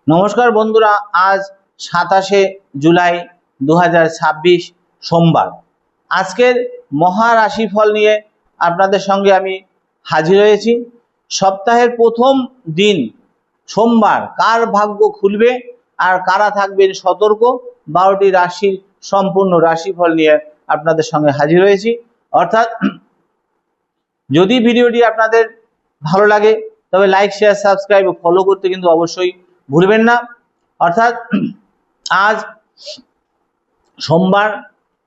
নমস্কার বন্ধুরা, আজ 27শে জুলাই 2026 সোমবার। আজকের মহারাশিফল নিয়ে আপনাদের সঙ্গে আমি হাজির হয়েছি। সপ্তাহের প্রথম দিন সোমবার কার ভাগ্য খুলবে আর কারা থাকবেন সতর্ক, 12টি রাশির সম্পূর্ণ রাশিফল নিয়ে আপনাদের সঙ্গে হাজির হয়েছি। অর্থাৎ যদি ভিডিওটি আপনাদের ভালো লাগে তবে লাইক, শেয়ার, সাবস্ক্রাইব ও ফলো করতে কিন্তু অবশ্যই ভুলবেন না। অর্থাৎ আজ সোমবার,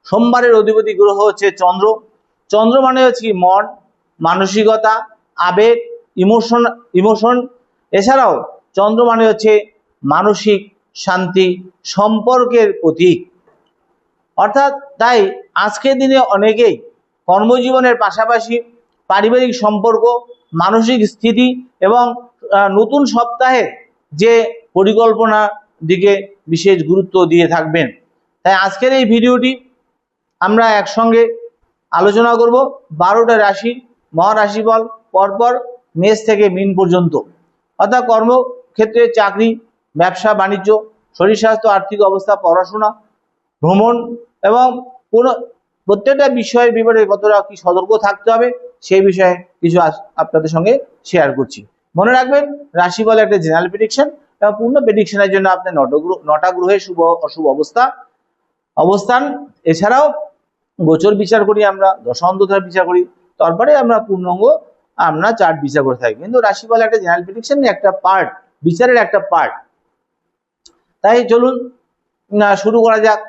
সোমবারের অধিপতি গ্রহ হচ্ছে চন্দ্র। চন্দ্র মানে হচ্ছে কি মন, মানসিকতা, আবেগ, ইমোশন। এছাড়াও চন্দ্র মানে হচ্ছে মানসিক শান্তি, সম্পর্কের প্রতীক। অর্থাৎ তাই আজকের দিনে অনেকেই কর্মজীবনের পাশাপাশি পারিবারিক সম্পর্ক, মানসিক স্থিতি এবং নতুন সপ্তাহে যে পরিকল্পনার দিকে বিশেষ গুরুত্ব দিয়ে থাকবেন। তাই আজকের এই ভিডিওটি আমরা একসঙ্গে আলোচনা করব 12টা রাশি মহারাশিফল পরপর মেষ থেকে মীন পর্যন্ত। অর্থাৎ কর্মক্ষেত্রে, চাকরি, ব্যবসা বাণিজ্য, শরীর স্বাস্থ্য, আর্থিক অবস্থা, পড়াশোনা, ভ্রমণ এবং প্রত্যেকটা বিষয়ের ব্যাপারে কতটা কি সতর্ক থাকতে হবে সেই বিষয়ে কিছু আপনাদের সঙ্গে শেয়ার করছি। মনে রাখবেন, রাশিফল একটা জেনারেল প্রেডিকশন এবং পূর্ণ প্রেডিকশনের জন্য আপনার 9টা গ্রহের শুভ অশুভ অবস্থান, এছাড়াও গোচর বিচার করি, আমরা দশান্তর বিচার করি, তারপরে আমরা পূর্ণাঙ্গ আমরা চার্ট বিচার করে থাকি। কিন্তু রাশিফল একটা জেনারেল প্রেডিকশন, একটা পার্ট, বিচারের একটা পার্ট। তাই চলুন শুরু করা যাক।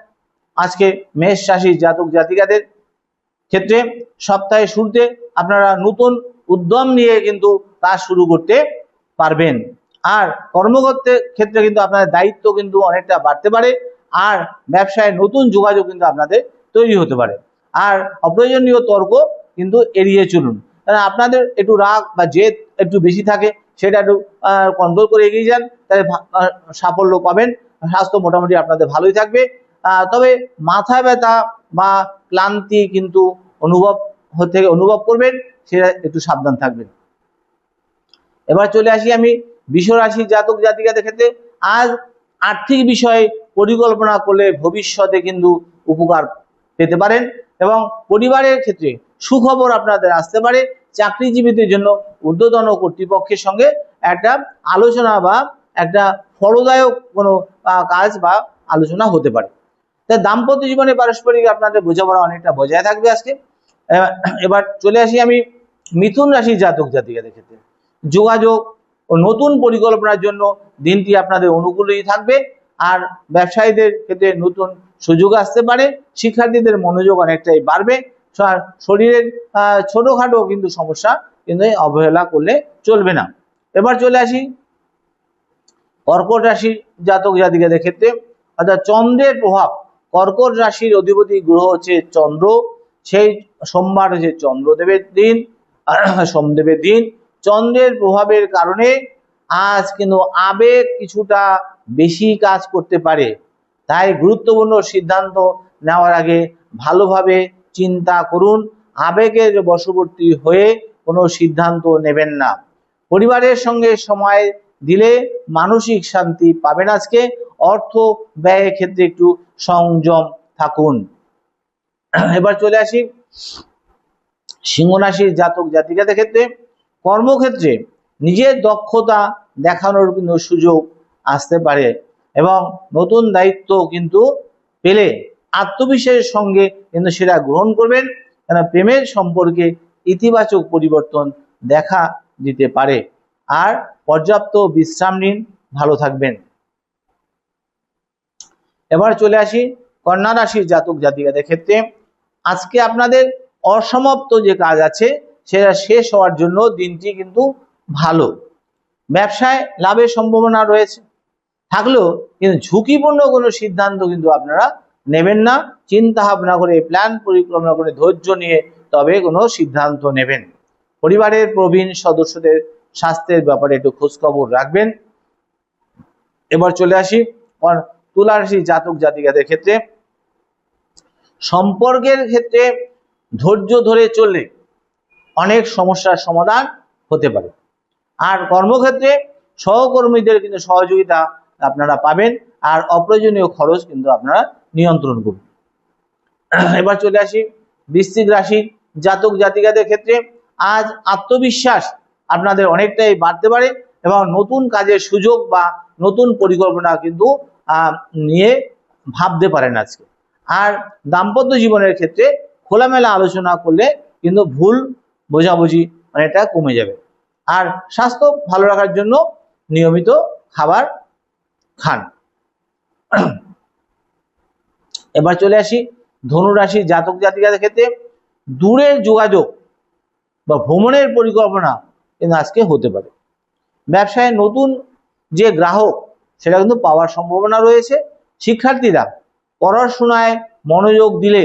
আজকে মেষ রাশির জাতক জাতিকাদের ক্ষেত্রে সপ্তাহের শুরুতে আপনারা নতুন উদ্যম নিয়ে কিন্তু কাজ শুরু করতে পারবেন। আর কর্মক্ষেত্রের ক্ষেত্রে কিন্তু আপনাদের দায়িত্ব কিন্তু অনেকটা বাড়তে পারে, আর ব্যবসায় নতুন যোগাযোগ কিন্তু আপনাদের তৈরি হতে পারে। আর অপ্রয়োজনীয় তর্ক কিন্তু এড়িয়ে চলুন। কারণ আপনাদের একটু রাগ বা জেদ একটু বেশি থাকে, সেটা একটু কন্ট্রোল করে এগিয়ে যান, তাহলে সাফল্য পাবেন। স্বাস্থ্য মোটামুটি আপনাদের ভালোই থাকবে, তবে মাথা ব্যথা বা ক্লান্তি কিন্তু অনুভব করবেন, সেটা একটু সাবধান থাকবেন। এবার চলে আসি আমি বৃষ রাশির জাতক জাতিকাদের ক্ষেত্রে। আজ আর্থিক বিষয়ে পরিকল্পনা করলে ভবিষ্যতে কিন্তু উপকার পেতে পারেন এবং পরিবারের ক্ষেত্রে সুখবর আপনাদের আসতে পারে। চাকরিজীবীদের জন্য ঊর্ধ্বতন কর্তৃপক্ষের সঙ্গে একটা আলোচনা বা একটা ফলদায়ক কোনো কাজ বা আলোচনা হতে পারে। তাই দাম্পত্য জীবনে পারস্পরিক আপনাদের বোঝাপড়া অনেকটা বজায় থাকবে আজকে। এবার চলে আসি আমি মিথুন রাশির জাতক জাতিকাদের ক্ষেত্রে। যোগাযোগ ও নতুন পরিকল্পনার জন্য দিনটি আপনাদের অনুকূলই থাকবে। আর ব্যবসায়ীদের ক্ষেত্রে নতুন সুযোগ আসতে পারে। শিক্ষার্থীদের মনোযোগ অনেকটাই বাড়বে। শরীরের ছোটখাটো কিন্তু সমস্যা কিন্তু অবহেলা করলে চলবে না। এবার চলে আসি কর্কট রাশির জাতক জাতিকাদের ক্ষেত্রে। অর্থাৎ চন্দ্রের প্রভাব, কর্কট রাশির অধিপতি গ্রহ হচ্ছে চন্দ্র। সেই সোমবার হচ্ছে চন্দ্রদেবের দিন, সোমদেবের দিন। চন্দ্রের প্রভাবের কারণে আজ কিন্তু আবেগ কিছুটা বেশি কাজ করতে পারে। তাই গুরুত্বপূর্ণ সিদ্ধান্ত নেওয়ার আগে ভালোভাবে চিন্তা করুন। আবেগের বশবর্তী হয়ে কোনো সিদ্ধান্ত নেবেন না। পরিবারের সঙ্গে সময় দিলে মানসিক শান্তি পাবেন আজকে। অর্থ ব্যয়ের ক্ষেত্রে একটু সংযম থাকুন। এবার চলে আসি সিংহ রাশির জাতক জাতিকাদের ক্ষেত্রে। কর্মক্ষেত্রে নিজের দক্ষতা দেখানোর কিন্তু সুযোগ আসতে পারে এবং নতুন দায়িত্ব কিন্তু পেলে আত্মবিশ্বাসের সঙ্গে কিন্তু সেটা গ্রহণ করবেন। কেন প্রেমের সম্পর্কে ইতিবাচক পরিবর্তন দেখা দিতে পারে। আর পর্যাপ্ত বিশ্রাম নিন, ভালো থাকবেন। এবার চলে আসি কন্যা রাশির জাতক জাতিকাদের ক্ষেত্রে। আজকে আপনাদের অসমাপ্ত যে কাজ আছে সেটা শেষ হওয়ার জন্য দিনটি কিন্তু ভালো। ব্যবসায় লাভের সম্ভাবনা রয়েছে থাকলেও কিন্তু ঝুঁকিপূর্ণ কোনো সিদ্ধান্ত কিন্তু আপনারা নেবেন না। চিন্তা ভাবনা করে, প্ল্যান পরিকল্পনা করে, ধৈর্য নিয়ে তবে কোনো সিদ্ধান্ত নেবেন। পরিবারের প্রবীণ সদস্যদের স্বাস্থ্যের ব্যাপারে একটু খোঁজখবর রাখবেন। এবার চলে আসি তুলা রাশির জাতক জাতিকাদের ক্ষেত্রে। সম্পর্কের ক্ষেত্রে ধৈর্য ধরে চললে অনেক সমস্যার সমাধান হতে পারে। আর কর্মক্ষেত্রে সহকর্মীদের কিন্তু সহযোগিতা আপনারা পাবেন, আর অপ্রয়োজনীয় খরচ কিন্তু আপনারা নিয়ন্ত্রণ করুন। এবার চলে আসি বৃশ্চিক রাশির জাতক জাতিকাদের ক্ষেত্রে। আজ আত্মবিশ্বাস আপনাদের অনেকটাই বাড়তে পারে এবং নতুন কাজের সুযোগ বা নতুন পরিকল্পনা কিন্তু নিয়ে ভাবতে পারেন আজকে। আর দাম্পত্য জীবনের ক্ষেত্রে খোলামেলা আলোচনা করলে কিন্তু ভুল বোঝাবুঝি অনেকটা কমে যাবে। আর স্বাস্থ্য ভালো রাখার জন্য নিয়মিত খাবার খান। এবার চলে আসি ধনু রাশির জাতক জাতিকাদের ক্ষেত্রে। দূরের যোগাযোগ বা ভ্রমণের পরিকল্পনা কিন্তু আজকে হতে পারে। ব্যবসায় নতুন যে গ্রাহক সেটা কিন্তু পাওয়ার সম্ভাবনা রয়েছে। শিক্ষার্থীরা পড়াশোনায় মনোযোগ দিলে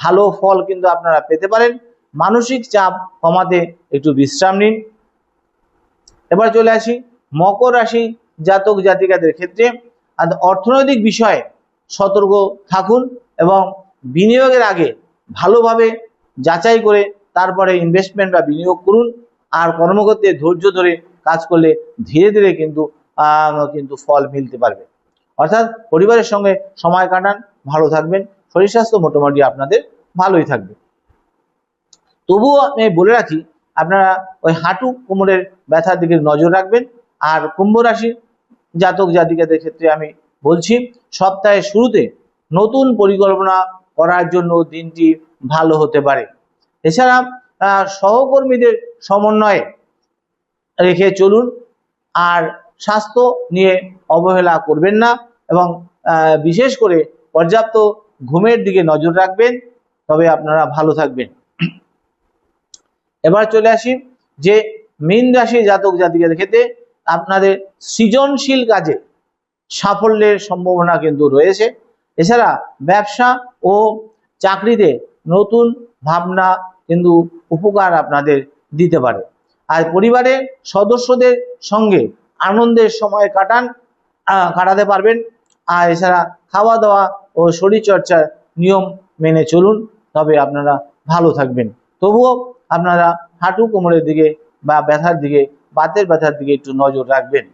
ভালো ফল কিন্তু আপনারা পেতে পারেন। মানসিক চাপ কমাতে একটু বিশ্রাম নিন। এবার চলে আসি মকর রাশি জাতক জাতিকাদের ক্ষেত্রে। অর্থনৈতিক বিষয়ে সতর্ক থাকুন এবং বিনিয়োগের আগে ভালোভাবে যাচাই করে তারপরে ইনভেস্টমেন্ট বা বিনিয়োগ করুন। আর কর্মক্ষেত্রে ধৈর্য ধরে কাজ করলে ধীরে ধীরে কিন্তু ফল মিলতে পারবে। অর্থাৎ পরিবারের সঙ্গে সময় কাটান, ভালো থাকবেন, শরীর স্বাস্থ্য মোটামুটি আপনাদের ভালোই থাকবে। তবুও আমি বলে রাখি, আপনারা ওই হাঁটু কোমরের ব্যথার দিকে নজর রাখবেন। আর কুম্ভ রাশির জাতক জাতিকাদের ক্ষেত্রে আমি বলছি, সপ্তাহের শুরুতে নতুন পরিকল্পনা করার জন্য দিনটি ভালো হতে পারে। এছাড়া সহকর্মীদের সমন্বয়ে রেখে চলুন, আর স্বাস্থ্য নিয়ে অবহেলা করবেন না এবং বিশেষ করে পর্যাপ্ত ঘুমের দিকে নজর রাখবেন, তবে আপনারা ভালো থাকবেন। এবার চলে আসি যে মীন রাশি জাতক জাতিকাদের ক্ষেত্রে আপনাদের সৃজনশীল কাজে সাফল্যের সম্ভাবনা কিন্তু রয়েছে। এছাড়া ব্যবসা ও চাকরিতে নতুন ভাবনা কিন্তু উপকার আপনাদের দিতে পারে। আর পরিবারের সদস্যদের সঙ্গে আনন্দের সময় কাটাতে পারবেন। আর এছাড়া খাওয়া দাওয়া ও শরীরচর্চার নিয়ম মেনে চলুন, তবে আপনারা ভালো থাকবেন। তবুও আপনারা হাঁটু কোমরের দিকে বা ব্যথার দিকে, বাতের ব্যথার দিকে একটু নজর রাখবেন।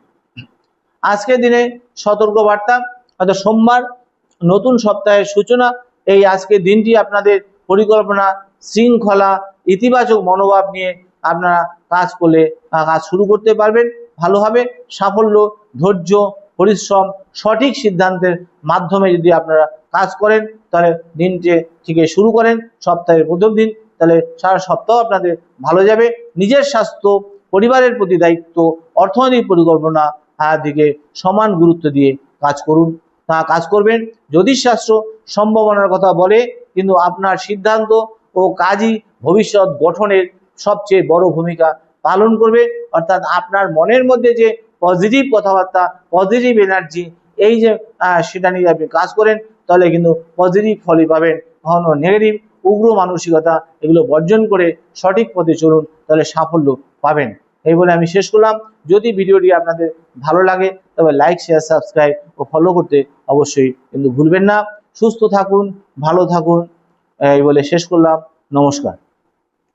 আজকের দিনে সতর্ক বার্তা, অর্থাৎ সোমবার নতুন সপ্তাহের সূচনা। এই আজকের দিনটি আপনাদের পরিকল্পনা, শৃঙ্খলা, ইতিবাচক মনোভাব নিয়ে আপনারা কাজ শুরু করতে পারবেন। ভালোভাবে সাফল্য, ধৈর্য, পরিশ্রম, সঠিক সিদ্ধান্তের মাধ্যমে যদি আপনারা কাজ করেন, তাহলে দিনটি থেকে শুরু করেন সপ্তাহের প্রথম দিন, তাহলে সারা সপ্তাহ আপনাদের ভালো যাবে। নিজের স্বাস্থ্য, পরিবারের প্রতি দায়িত্ব, অর্থনৈতিক পরিকল্পনা দিকে সমান গুরুত্ব দিয়ে কাজ করবেন। জ্যোতিষশাস্ত্র সম্ভাবনার কথা বলে, কিন্তু আপনার সিদ্ধান্ত ও কাজই ভবিষ্যৎ গঠনের সবচেয়ে বড় ভূমিকা পালন করবে। অর্থাৎ আপনার মনের মধ্যে যে পজিটিভ কথাবার্তা, পজিটিভ এনার্জি, এই যে সেটা নিয়ে আপনি কাজ করেন, তাহলে কিন্তু পজিটিভ ফলই পাবেন। কখনো নেগেটিভ, উগ্র মানসিকতা এগুলো বর্জন করে সঠিক পথে চলুন, তাহলে সাফল্য পাবেন। এই বলে আমি শেষ করলাম। যদি ভিডিওটি আপনাদের ভালো লাগে তবে লাইক, শেয়ার, সাবস্ক্রাইব ও ফলো করতে অবশ্যই কিন্তু ভুলবেন না। সুস্থ থাকুন, ভালো থাকুন, এই বলে শেষ করলাম। নমস্কার।